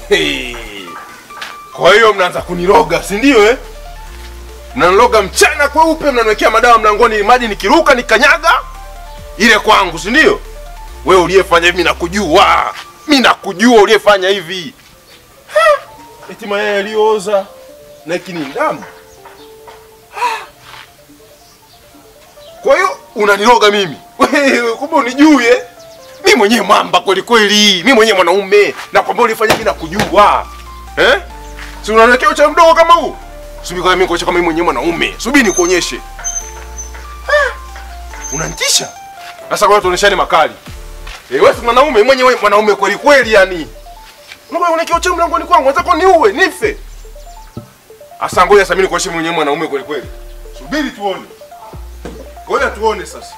Hey. Kwa hiyo mnaanza kuniroga, si ndio eh? Mnaniroga mchana kweupe, mnaniwekea madawa mlangoni maji nikiruka nikanyaga ile kwangu, si ndio? Wewe uliyefanya hivi nakujua. Mimi nakujua uliyefanya hivi. Eti mayai yaliyooza na kini damu. Kwa hiyo unaniroga mimi. Wewe kumbe unijue. Mimi mwenyewe mamba kweli kweli. Mimi mwenyewe mwanaume. Na kwamba ulifanya hivi nakujua. Eh? Si unaniwekea ucha mdogo kama huu? Subiri kama mimi kuacha kama mimi mwenyewe mwanaume. Subiri nikuonyeshe. Unanitisha? Sasa kwa tuoneshane makali. Wewe si mwanaume, mwenyewe mwanaume kweli kweli yani. Mbona unakiocha mlangoni kwangu? Unataka niue, nife? Asa ngoja sasa mimi nikuonyeshe mwenyewe mwanaume kweli kweli. Subiri tuone. Ngoja tuone sasa.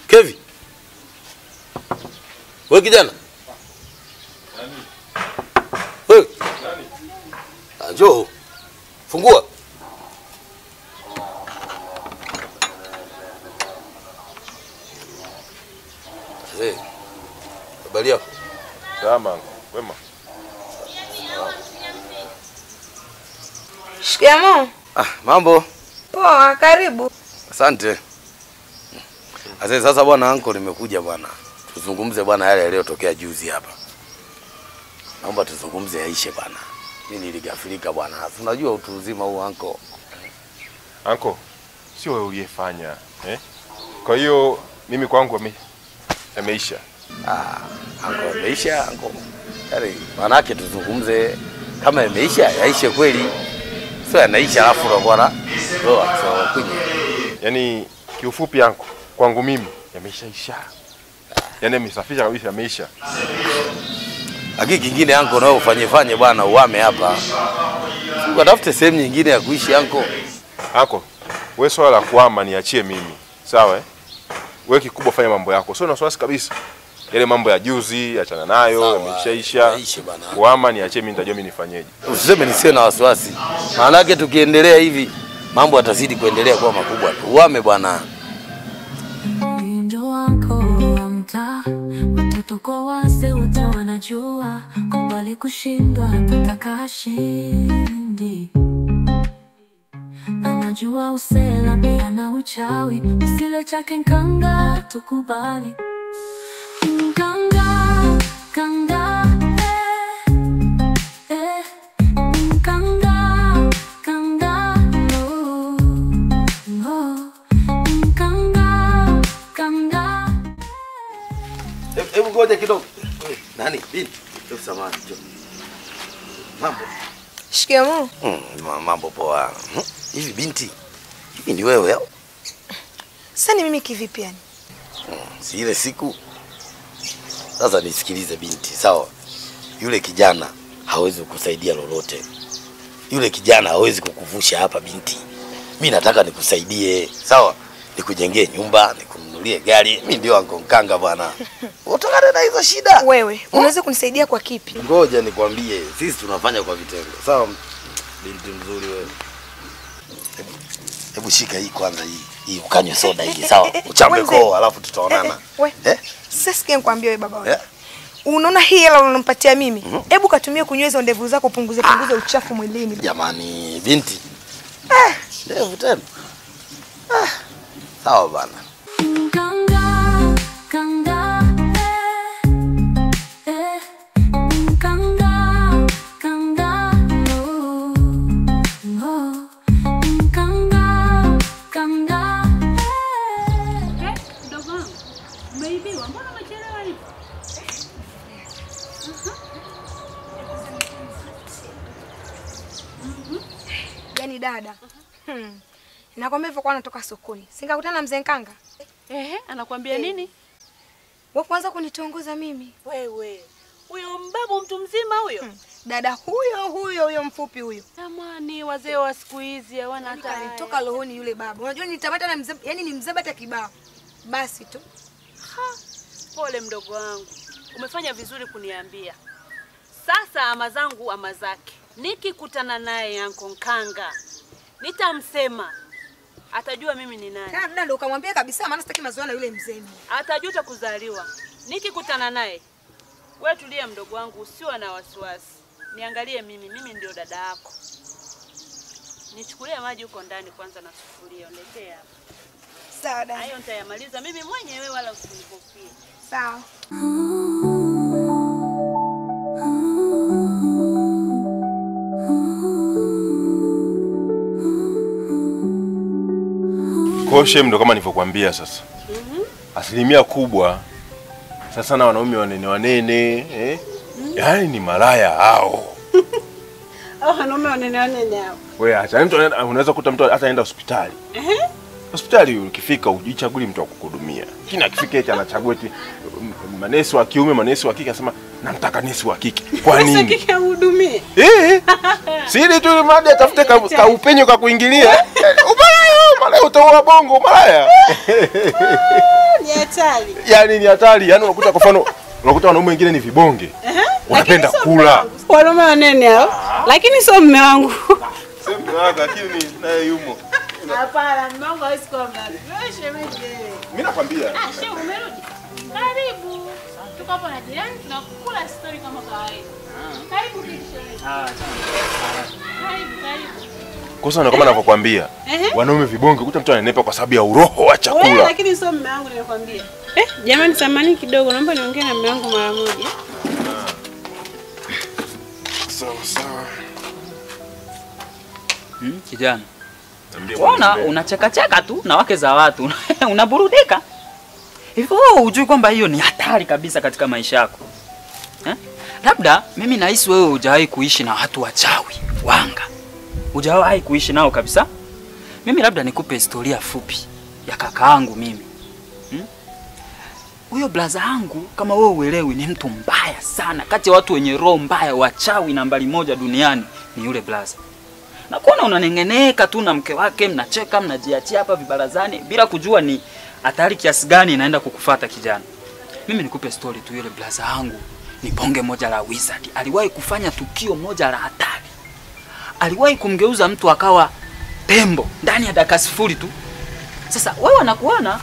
Kevi. Wewe kijana? Nani? Wewe? Nani? Njoo. Fungua. Habari yako? Salama, wema. Shikamoo. Mambo. Poa, karibu. Asante. Sasa bwana anko nimekuja bwana. Tuzungumze bwana yale yaliyotokea juzi hapa. Naomba tuzungumze yaishe bwana. Mimi niligafilika bwana. Unajua utu uzima huu anko. Anko, sio wewe uliyefanya, eh? Kwa hiyo mimi kwangu ameisha. Anko ameisha anko. Yaani maana yake tuzungumze kama yameisha yaishe kweli. Sio yanaisha alafu na bwana. So kwenye. Yaani kiufupi anko, kwangu mimi yameishaisha. Yaani yamesafisha kabisa yameisha. Lakini kingine anko nao ufanye bwana uame hapa. Ukatafute sehemu nyingine ya kuishi anko. Anko, wewe swala la kuama niachie mimi. Sawa eh? Wewe kikubwa fanya mambo yako. Sio na wasiwasi kabisa. Yale mambo ya juzi achana nayo, yameshaisha. Kuama niachie mimi nitajua mimi nifanyeje. Usiseme nisiwe na wasiwasi. Maana yake tukiendelea hivi mambo yatazidi kuendelea kuwa makubwa tu. Uame bwana. Ndio wako mta watoto kwa wase wote wanajua kubali kushindwa tutaka shindi. Anajua usela pia na uchawi usile chake nkanga tukubali. Nkanga kanga Hebu ngoja kidogo. Nani? Binti. Hebu samahani njoo. Mambo. Shikamoo. Mambo poa. Hivi binti. Hivi ni wewe au? Sasa ni mimi kivipi yani? Si ile siku. Sasa nisikilize binti, sawa? Yule kijana hawezi kukusaidia lolote. Yule kijana hawezi kukuvusha hapa binti. Mimi nataka nikusaidie, sawa? Nikujengee nyumba, nikununulie gari. Mimi ndio anko Nkanga bwana. Utokana na hizo shida. Wewe, unaweza kunisaidia kwa kipi? Ngoja nikwambie, sisi tunafanya kwa vitendo. Sawa? Binti mzuri wewe. Hebu shika hii kwanza hii ukanywe soda hii, sawa? Uchambe koo alafu tutaonana. Sasa sikia nikwambie wewe baba wangu. Unaona hii hela unampatia mimi? Hebu katumie kunyweza ndevu zako punguze uchafu mwilini. Jamani, binti. Ndevu tena. Sawa bana. Yaani dada. Nakwambia hivyo kwa natoka sokoni. Singakutana na mzee Nkanga. Anakuambia nini? Wewe kwanza kunitongoza mimi. Wewe. Huyo mbabu mtu mzima huyo? Dada huyo mfupi huyo. Jamani wazee wa siku hizi hawana hata. Alitoka rohoni yule baba. Unajua nitabata na mzee, yani ni mzee bata kibao. Basi tu. Pole mdogo wangu. Umefanya vizuri kuniambia. Sasa ama zangu ama zake. Nikikutana naye Anko Nkanga, nitamsema. Atajua mimi ni nani. Kana dada ukamwambia kabisa maana sitaki mazoea na yule mzee. Atajuta kuzaliwa. Nikikutana naye, wewe tulia mdogo wangu, usiwe na wasiwasi. Niangalie mimi ndio dada yako. Nichukulie maji huko ndani kwanza na sufuria, niletee hapa. Sawa dada. Hayo nitayamaliza mimi mwenyewe wala usinihofie. Sawa. Koshe ndo kama nilivyokuambia sasa. Asilimia kubwa sasa na wanaume wanene yaani ni malaya hao. Wanaume wanene hao. Wewe acha mtu unaweza kukuta mtu hata aenda hospitali. Hospitali ukifika ujichaguli mtu wa kukuhudumia. Kina akifika eti anachagua eti manesi wa kiume, manesi wa kike, anasema namtaka nesi wa kike. Kwa nini? Nesi wa kike ahudumie. Siri tu madi atafute ka upenyo ka kuingilia. Malaya utaua bongo malaya. Ni hatari. Yaani ni hatari. Yaani unakuta kwa mfano unakuta wanaume wengine ni vibonge. Wanapenda kula. Wanaume wanene hao. Lakini sio mume wangu. Sio mume wangu lakini naye yumo. Hapana, mume wangu hawezi kuwa mnani. Wewe shemeji. Mimi nakwambia. Shemeji umerudi. Karibu. Tuko hapa na jirani tunakula story kama kawaida. Karibu shemeji. Karibu. Kosa na kama ninavyokuambia. Wanaume vibonge kuta mtu ananepa kwa sababu ya uroho wa chakula. Wewe lakini sio mume wangu nimekwambia. Jamani samani kidogo naomba niongee na mume wangu mara moja. Sawa. Kijana. Unaona unacheka tu na wake za watu. Unaburudika. Hivyo hujui kwamba hiyo ni hatari kabisa katika maisha yako. Labda mimi nahisi wewe hujawahi kuishi na watu wachawi, wanga. Hujawahi kuishi nao kabisa. Mimi labda nikupe historia fupi ya kakaangu mimi. Huyo blaza yangu kama wewe uelewi ni mtu mbaya sana. Kati ya watu wenye roho mbaya wachawi nambari 1 duniani ni yule blaza. Na kuona unanengeneka tu na mke wake, mnacheka, mnajiachia hapa vibarazani bila kujua ni hatari kiasi gani inaenda kukufuata kijana. Mimi nikupe story tu, yule blaza yangu ni bonge moja la wizard. Aliwahi kufanya tukio moja la hatari. Aliwahi kumgeuza mtu akawa tembo ndani ya dakika 0 tu. Sasa wewe unakuona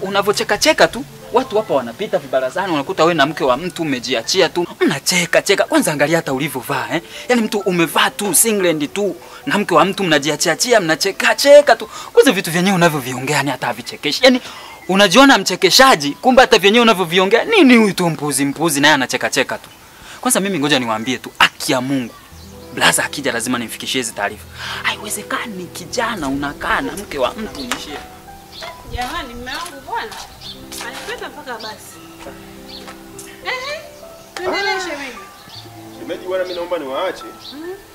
unavocheka tu, watu hapa wanapita vibarazani unakuta wewe na mke wa mtu umejiachia tu. Mnacheka. Kwanza angalia hata ulivyovaa Yaani mtu umevaa tu singlet tu na mke wa mtu mnajiachia mnacheka tu. Kwanza vitu vyenyewe unavyoviongea ni hata havichekeshi. Yaani unajiona mchekeshaji kumbe hata vyenyewe unavyoviongea nini huyu tu mpuzi naye anacheka tu. Kwanza mimi ngoja niwaambie tu haki ya Mungu. Blaza akija lazima nimfikishie hizo taarifa. Haiwezekani kijana unakaa na mke wa mtu nishie. Jamani mume wangu bwana. Alipeta mpaka basi. Tuendelee shemeji. Shemeji bwana mimi naomba niwaache.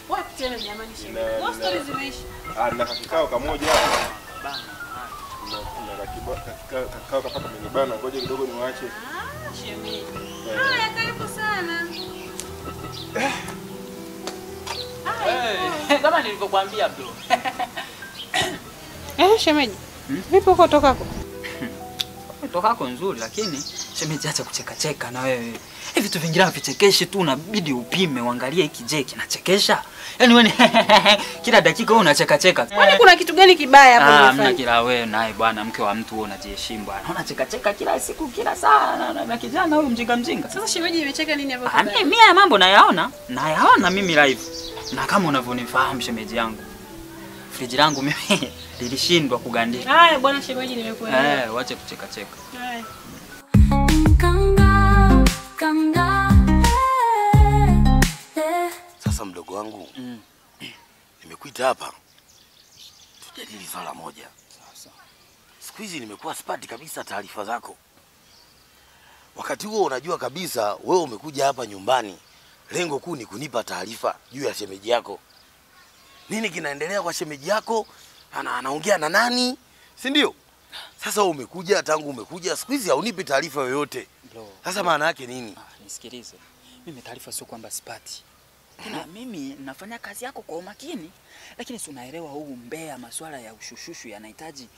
Wapi tena jamani shemeji? Kwa stories zimeisha. Na kikao kamoja hapa. Na kikao kapata mwenye bana, ngoja kidogo niwaache. Shemeji. Haya karibu sana. Kama nilivyokuambia bro. Shemeji. Vipi uko tokako? Tokako nzuri lakini shemeji acha kucheka na wewe. Hivi vitu vingine vichekeshi tu unabidi upime uangalie hiki je kinachekesha. Yaani wewe kila dakika wewe unacheka. Kwani kuna kitu gani kibaya hapo unafanya? Hamna kila wewe naye bwana mke wa mtu wewe unajiheshimu bwana. Unacheka kila siku kila saa na kijana huyu mjinga. Sasa shemeji imecheka nini hapo? Mimi haya mambo nayaona mimi live. Na kama unavyonifahamu shemeji yangu. Friji langu mimi lilishindwa kugandika. Haya bwana shemeji nimekuelewa. Wache kucheka. Haya. Kanga. Sasa mdogo wangu. Nimekuita hapa. Tujadili swala moja. Sasa. Siku hizi nimekuwa sipati kabisa taarifa zako. Wakati huo unajua kabisa wewe umekuja hapa nyumbani. Lengo kuu ni kunipa taarifa juu ya shemeji yako. Nini kinaendelea kwa shemeji yako? Anaongea na nani? Si ndio? Sasa umekuja tangu umekuja siku hizi haunipi taarifa yoyote. Sasa maana yake nini? Nisikilize. Mimi taarifa sio kwamba sipati. Na mimi nafanya kazi yako kwa umakini, lakini si unaelewa huu mbea masuala ya ushushushu yanahitaji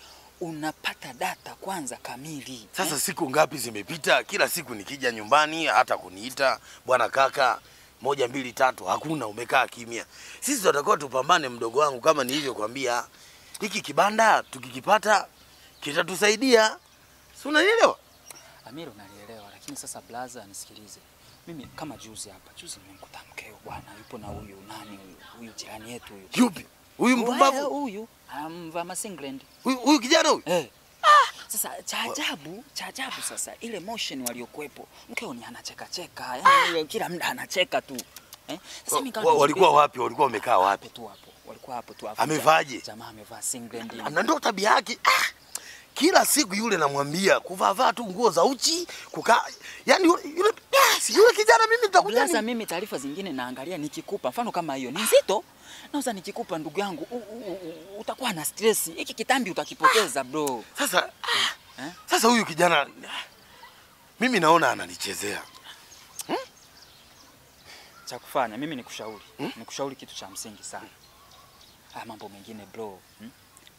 unapata data kwanza kamili. Sasa siku ngapi zimepita? Kila siku nikija nyumbani hata kuniita bwana kaka, 1 2 3 hakuna, umekaa kimya. Sisi tutakuwa tupambane mdogo wangu, kama nilivyokuambia. Hiki kibanda tukikipata kitatusaidia. Si unanielewa? Amiro, nalielewa, lakini sasa blaza, nisikilize. Mimi kama juzi nimemkuta mkeo bwana, yupo na huyu nani huyu jirani yetu huyu. Yupi? Huyu mpumbavu? Huyu amvaa masingland. Huyu kijana huyu? Sasa cha ajabu sasa ile motion waliokuepo. Mkeo ni anacheka. Yaani kila muda anacheka tu. Sasa mimi walikuwa wapi? Walikuwa wamekaa wapi? Tu hapo. Walikuwa hapo tu hapo. Amevaaje? Jamaa amevaa singland. Na ndio tabia yake. Kila siku yule namwambia kuvaa tu nguo za uchi, kukaa. Yaani yule kijana mimi nitakuja. Sasa mimi taarifa zingine naangalia nikikupa. Mfano kama hiyo ni nzito. Nauza nikikupa ndugu yangu utakuwa na stress. Hiki kitambi utakipoteza bro. Sasa huyu kijana mimi naona ananichezea. Cha kufanya mimi nikushauri. Nikushauri kitu cha msingi sana. Haya mambo mengine bro.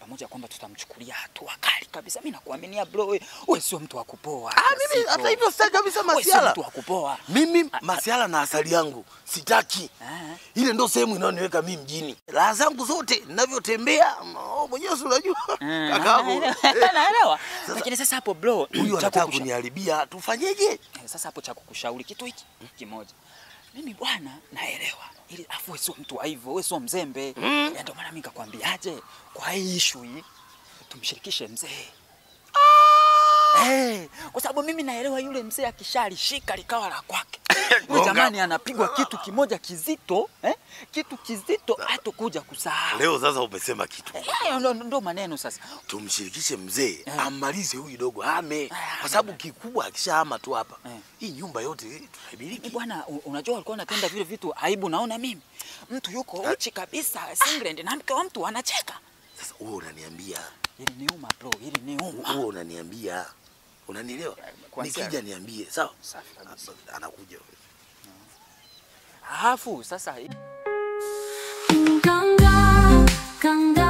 Pamoja kwamba tutamchukulia hatua kali kabisa. Mimi nakuaminia bro, wewe sio mtu wa kupoa. Mimi hata hivyo sitaki kabisa masiala. Wewe sio mtu wa kupoa. Mimi masiala na asali yangu sitaki. Ile ndio sehemu inayoniweka mimi mjini. Raha zangu zote ninavyotembea, mwenyewe unajua. Kakaangu. Naelewa. Lakini sasa hapo bro, huyu anataka kuniharibia. Tufanyeje? Sasa hapo cha kukushauri kitu hiki kimoja. Mimi bwana naelewa. Ili afu sio mtu wa hivyo, wewe sio mzembe. Ndio maana mimi nikakwambiaje, kwa hii issue hii tumshirikishe mzee. Kwa sababu mimi naelewa yule mzee akishalishika likawa la kwake. Yule jamani anapigwa kitu kimoja kizito, kitu kizito hatakuja kusahau. Leo sasa umesema kitu. Ndio maneno sasa. Tumshirikishe mzee, amalize huyu dogo hame. Kwa sababu kikubwa akishahama tu hapa. Hii nyumba yote tunaimiliki. Bwana unajua walikuwa wanatenda vile vitu aibu, naona mimi. Mtu yuko uchi kabisa, singland na mke wa mtu anacheka. Sasa wewe unaniambia, hili niuma bro, hili niuma. Wewe unaniambia, unanielewa? Nikija niambie, sawa? Safi kabisa. Anakuja wewe. Alafu sasa Kanga